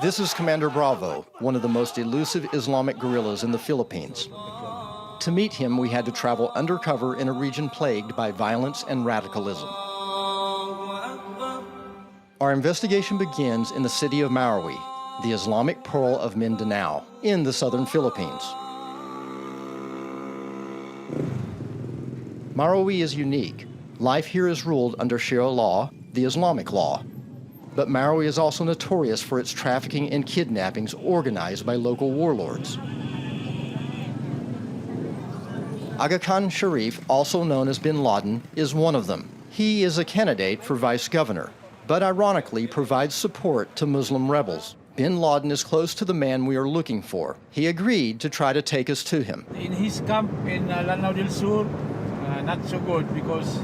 This is Commander Bravo, one of the most elusive Islamic guerrillas in the Philippines. To meet him, we had to travel undercover in a region plagued by violence and radicalism. Our investigation begins in the city of Moro, the Islamic pearl of Mindanao, in the southern Philippines. Moro is unique. Life here is ruled under Sharia law, the Islamic law. But Moro is also notorious for its trafficking and kidnappings organized by local warlords. Aga Khan Sharif, also known as Bin Laden, is one of them. He is a candidate for vice governor, but ironically provides support to Muslim rebels. Bin Laden is close to the man we are looking for. He agreed to try to take us to him. In his camp in Lanao del Sur, not so good because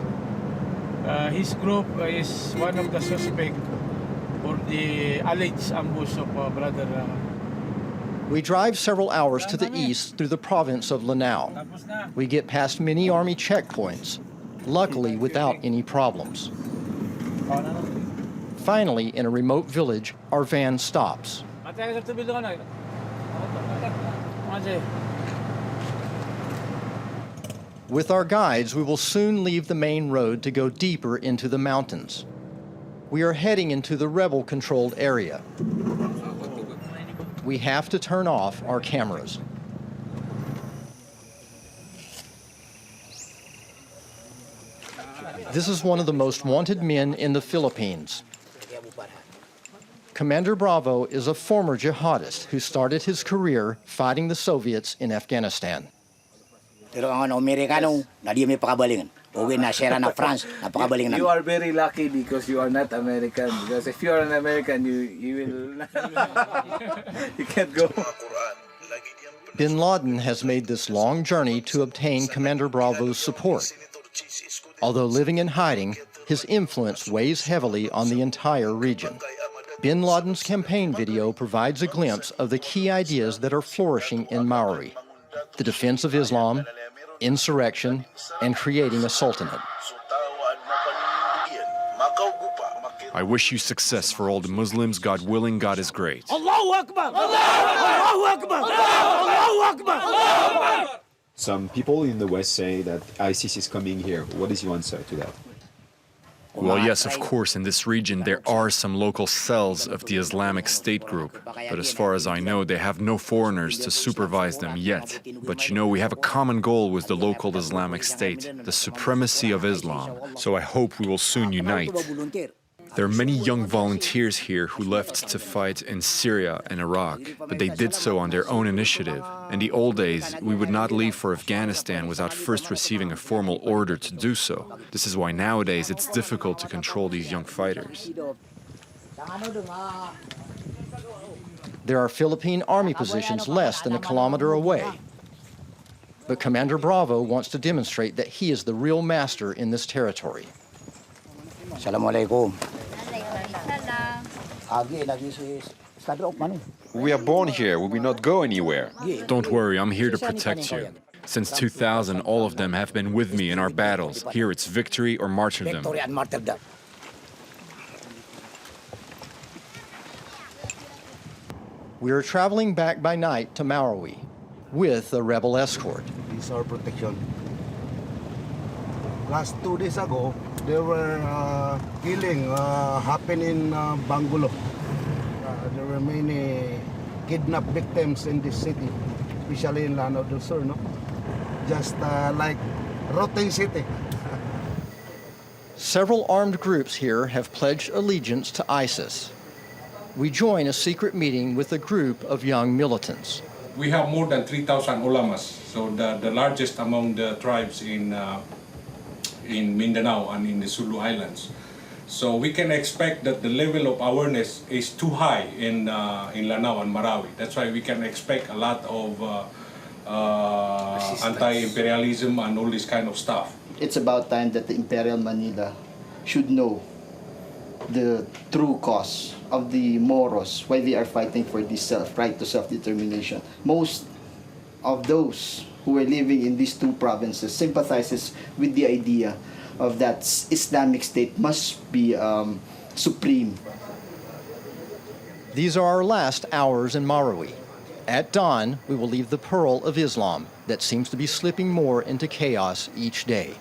his group is one of the suspects for the alleged ambush of brother. We drive several hours to the east through the province of Lanao. We get past many army checkpoints, luckily without any problems. Finally, in a remote village, our van stops. With our guides, we will soon leave the main road to go deeper into the mountains. We are heading into the rebel-controlled area. We have to turn off our cameras. This is one of the most wanted men in the Philippines. Commander Bravo is a former jihadist who started his career fighting the Soviets in Afghanistan. Pero ang Amerikano, nadi may pakabalingan. Uwi na sera na France, napakabaling na. You are very lucky because you are not American. Because if you are an American, you will you can't go. Bin Laden has made this long journey to obtain Commander Bravo's support. Although living in hiding, his influence weighs heavily on the entire region. Bin Laden's campaign video provides a glimpse of the key ideas that are flourishing in Moro: the defense of Islam, insurrection, and creating a sultanate. I wish you success for all the Muslims. God willing, God is great. Allahu Akbar! Allahu Akbar! Allahu Akbar! Allahu Akbar! Some people in the West say that ISIS is coming here. What is your answer to that? Well, yes, of course, in this region there are some local cells of the Islamic State group. But as far as I know, they have no foreigners to supervise them yet. But you know, we have a common goal with the local Islamic State, the supremacy of Islam. So I hope we will soon unite. There are many young volunteers here who left to fight in Syria and Iraq, but they did so on their own initiative. In the old days, we would not leave for Afghanistan without first receiving a formal order to do so. This is why nowadays it's difficult to control these young fighters. There are Philippine army positions less than a kilometer away. But Commander Bravo wants to demonstrate that he is the real master in this territory. Assalamualaikum. We are born here. We will not go anywhere. Don't worry, I'm here to protect you. Since 2000, all of them have been with me in our battles. Here it's victory or martyrdom. We are traveling back by night to Moro with a rebel escort. These are protection. Last 2 days ago, there were killing happened in Bangulo. There were many kidnapped victims in this city, especially in Lanao del Sur, no? Just like rotten city. Several armed groups here have pledged allegiance to ISIS. We join a secret meeting with a group of young militants. We have more than 3,000 ulamas, so the largest among the tribes in Mindanao and in the Sulu Islands. So we can expect that the level of awareness is too high in Lanao and Marawi. That's why we can expect a lot of anti-imperialism and all this kind of stuff. It's about time that the Imperial Manila should know the true cause of the Moros, why they are fighting for this right to self-determination. Most of those who are living in these two provinces sympathizes with the idea of that Islamic State must be supreme. These are our last hours in Marawi. At dawn, we will leave the pearl of Islam that seems to be slipping more into chaos each day.